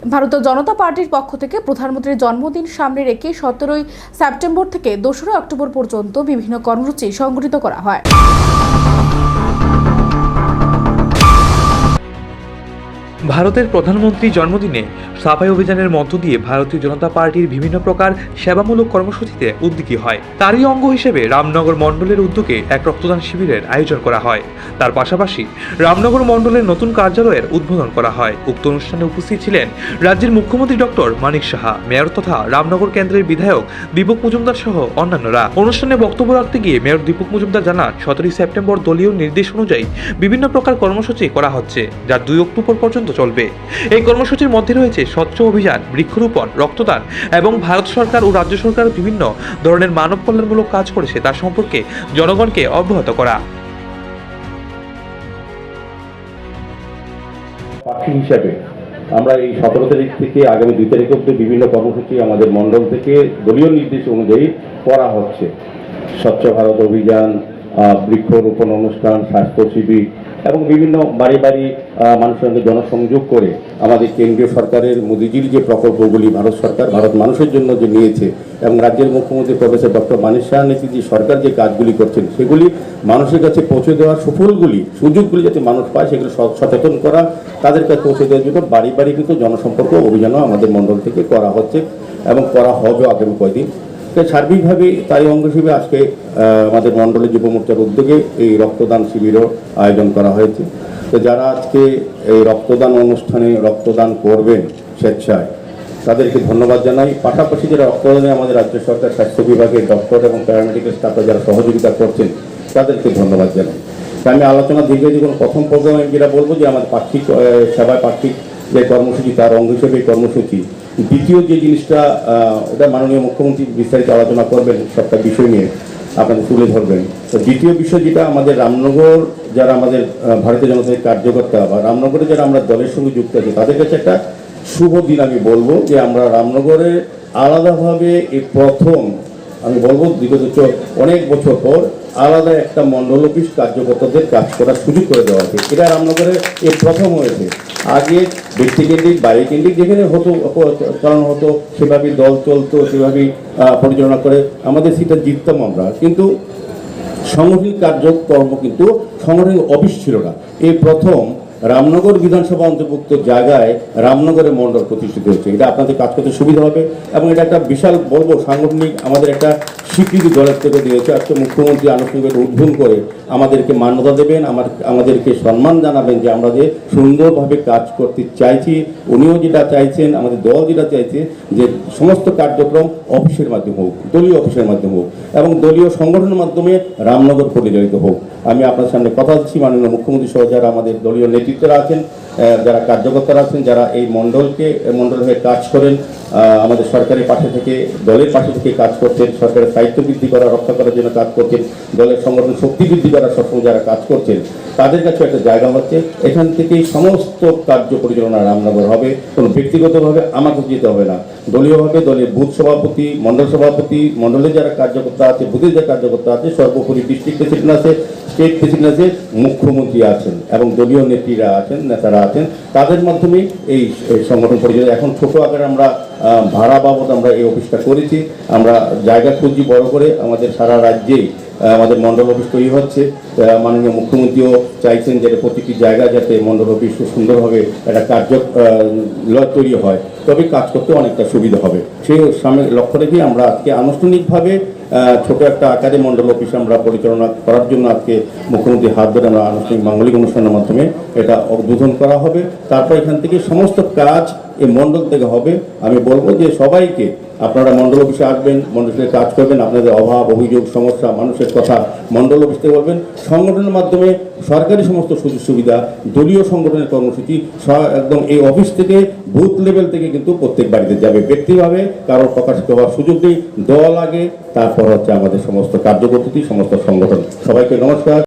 ভারতীয় জনতা পার্টির পক্ষ থেকে প্রধানমন্ত্রীর জন্মদিন সামনে রেখে 17 সেপ্টেম্বর থেকে 2 অক্টোবর পর্যন্ত বিভিন্ন কর্মসূচি সংগঠিত করা হয়। ভারতের প্রধানমন্ত্রী জন্মদিনে সাফাই অভিযানের মধ্য দিয়ে ভারতীয় জনতা পার্টির বিভিন্ন প্রকার সেবামূলক কর্মসূচিতে উদ্যোগী হয়। তারই অঙ্গ হিসেবে রামনগর মণ্ডলের উদ্যোগে এক রক্তদান শিবিরের আয়োজন করা হয়। তার পাশাপাশি রামনগর মণ্ডলের নতুন কার্যালয়ের উদ্বোধন করা হয়। উক্ত অনুষ্ঠানে উপস্থিত ছিলেন রাজ্যের মুখ্যমন্ত্রী ডক্টর মানিক সাহা, মেয়র তথা রামনগর কেন্দ্রের বিধায়ক দীপক মজুমদার সহ অন্যান্যরা। অনুষ্ঠানে বক্তব্য রাখতে গিয়ে মেয়র দীপক মজুমদার জানান, 17 সেপ্টেম্বর দলীয় নির্দেশ অনুযায়ী বিভিন্ন প্রকার কর্মসূচি করা হচ্ছে, যা 2 অক্টোবর পর্যন্ত চলবে। এই কর্মসূচির মধ্যে রয়েছে স্বচ্ছ অভিযান, বৃক্ষরোপণ, রক্তদান এবং ভারত সরকার ও রাজ্য সরকার বিভিন্ন ধরনের মানব কল্যাণমূলক কাজ করেছে তার সম্পর্কে জনগণকে অবগত করা। পার্টি হিসাবে আমরা এই 17 তারিখ থেকে আগামী 2 তারিখ অবধি বিভিন্ন কর্মসূচি আমাদের মণ্ডল থেকে দলীয় নির্দেশ অনুযায়ী করা হচ্ছে। স্বচ্ছ ভারত অভিযান, বৃক্ষরোপণ অনুষ্ঠান, স্বাস্থ্য শিবির এবং বিভিন্ন বাড়ি বাড়ি মানুষের সঙ্গে জনসংযোগ করে আমাদের কেন্দ্রীয় সরকারের মোদিজির যে প্রকল্পগুলি ভারত সরকার ভারত মানুষের জন্য যে নিয়েছে এবং রাজ্যের মুখ্যমন্ত্রী প্রফেসর ডক্টর মানিক সাহা নেতৃত্বে সরকার যে কাজগুলি করছেন সেগুলি মানুষের কাছে পৌঁছে দেওয়ার সুফলগুলি, সুযোগগুলি যাতে মানুষ পায় সেগুলো সচেতন করা, তাদের কাছে পৌঁছে দেওয়ার জন্য বাড়ি বাড়ি কিন্তু জনসম্পর্ক অভিযানও আমাদের মণ্ডল থেকে করা হচ্ছে এবং করা হবে আগামী কয়েকদিন। সার্বিকভাবে তাই অঙ্গ হিসেবে আজকে আমাদের মণ্ডলের যুব মোর্চার উদ্যোগে এই রক্তদান শিবিরও আয়োজন করা হয়েছে। তো যারা আজকে এই রক্তদান অনুষ্ঠানে রক্তদান করবেন স্বেচ্ছায়, তাদেরকে ধন্যবাদ জানাই। পাশাপাশি যারা রক্তদানে আমাদের রাজ্য সরকার স্বাস্থ্য বিভাগের ডক্টর এবং প্যারামেডিক্যাল স্টাফরা যারা সহযোগিতা করছেন তাদেরকে ধন্যবাদ জানাই। আমি আলোচনা দীর্ঘজীবন প্রথম প্রোগ্রামে যেটা বলবো যে আমাদের পাক্ষিক সেবায় পাক্ষিক যে কর্মসূচি তার অঙ্গ হিসেবে এই কর্মসূচি। দ্বিতীয় যে জিনিসটা, এটা মাননীয় মুখ্যমন্ত্রী বিস্তারিত আলোচনা করবেন, সবটা বিষয় নিয়ে আপনাদের তুলে ধরবেন। তো দ্বিতীয় বিষয় যেটা আমাদের রামনগর যারা আমাদের ভারতীয় জনতা কার্যকর্তা বা রামনগরে যারা আমরা দলের সঙ্গে যুক্ত আছি তাদের কাছে একটা শুভ দিন আমি বলবো যে আমরা রামনগরে আলাদাভাবে এই প্রথম আমি বলবো বিগত অনেক বছর পর আলাদা একটা মণ্ডল অফিস কার্যকর্তাদের কাজ করার সুযোগ করে দেওয়া হয়েছে। এটা রামনগরে এই প্রথম হয়েছে। আগে ব্যক্তিকেন্দ্রিক বাড়ি কেন্দ্রিক যেখানে হতো চালানো হতো সেভাবেই দল চলতো, সেভাবেই পরিচালনা করে আমাদের সিটটা জিততাম আমরা, কিন্তু সাংগঠনিক কার্যক্রম কিন্তু সাংগঠনিক অফিস ছিল না। এই প্রথম রামনগর বিধানসভা অন্তর্ভুক্ত জায়গায় রামনগরের মণ্ডল প্রতিষ্ঠিত হয়েছে। এটা আপনাদের কাজ করতে সুবিধা হবে এবং এটা একটা বিশাল বলবো সাংগঠনিক আমাদের একটা স্বীকৃতি দলের থেকে দিয়েছে। আজকে মুখ্যমন্ত্রী আনুষ্ঠানিক উদ্বোধন করে আমাদেরকে মান্যতা দেবেন, আমাদেরকে সম্মান জানাবেন যে আমরা যে সুন্দরভাবে কাজ করতে চাইছি। উনিও যেটা চাইছেন, আমাদের দল যেটা চাইছে যে সমস্ত কার্যক্রম অফিসের মাধ্যমে হোক, দলীয় অফিসের মাধ্যমে হোক এবং দলীয় সংগঠনের মাধ্যমে রামনগর পরিচালিত হোক। আমি আপনার সামনে কথা দিচ্ছি, মাননীয় মুখ্যমন্ত্রী সহ যারা আমাদের দলীয় নেতৃত্বরা আছেন, যারা কার্যকর্তারা আছেন, যারা এই মণ্ডল হয়ে কাজ করেন, আমাদের সরকারের পাশে থেকে দলের পাশে থেকে কাজ করছেন, সরকারের দায়িত্ব বৃদ্ধি করা রক্ষা করার জন্য কাজ করছেন, দলের সংগঠন শক্তি বৃদ্ধি করার সবসময় যারা কাজ করছেন তাদের কাছে একটা জায়গা হচ্ছে এখান থেকেই সমস্ত কার্য পরিচালনা রামনগর হবে। কোনো ব্যক্তিগতভাবে আমাকে যেতে হবে না, দলীয়ভাবে দলের বুথ সভাপতি, মণ্ডল সভাপতি, মণ্ডলের যারা কার্যকর্তা আছে, বুথের যারা কার্যকর্তা আছে, সর্বোপরি ডিস্ট্রিক্ট প্রেসিডেন্ট আছে, স্টেট প্রেসিডেন্ট আছে, মুখ্যমন্ত্রী আছেন এবং দলীয় নেত্রীরা আছেন, নেতারা আছেন, তাদের মাধ্যমে এই সংগঠন পরিচালনা। এখন ছোট আকারে আমরা ভাড়া বাবদ আমরা এই অফিসটা করেছি। আমরা জায়গা খুঁজছি বড় করে, আমাদের সারা রাজ্যেই আমাদের মণ্ডল অফিস তৈরি হচ্ছে। মাননীয় মুখ্যমন্ত্রীও চাইছেন যে প্রতিটি জায়গায় যাতে মণ্ডল অফিস সুন্দরভাবে একটা তৈরি হয়, তবে কাজ করতে অনেকটা সুবিধা হবে। সেই সামনে লক্ষ্য রেখে আমরা আজকে আনুষ্ঠানিকভাবে ছোট একটা আকারে মণ্ডল অফিস আমরা পরিচালনা করার জন্য আজকে মুখ্যমন্ত্রীর হাত ধরে আমরা আনুষ্ঠানিক মাঙ্গলিক অনুষ্ঠানের মাধ্যমে এটা উদ্বোধন করা হবে। তারপর এখান থেকে সমস্ত কাজ এই মণ্ডল থেকে হবে। আমি বলবো যে সবাইকে আপনারা মণ্ডল অফিসে আসবেন, মণ্ডল থেকে কাজ করবেন, আপনাদের অভাব অভিযোগ সমস্যা মানুষের কথা মণ্ডল অফিস থেকে বলবেন। সংগঠনের মাধ্যমে সরকারি সমস্ত সুযোগ সুবিধা, দলীয় সংগঠনের কর্মসূচি একদম এই অফিস থেকে বুথ লেভেল থেকে কিন্তু প্রত্যেক বাড়িতে যাবে। ব্যক্তিভাবে কারোর প্রকাশিত হওয়ার সুযোগ নেই, দল আগে, তারপর হচ্ছে আমাদের সমস্ত কার্যপদ্ধতি, সমস্ত সংগঠন। সবাইকে নমস্কার।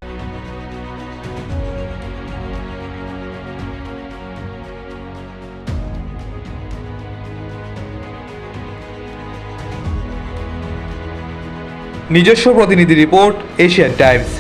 নিজস্ব প্রতিনিধি রিপোর্ট, এশিয়ান টাইমস।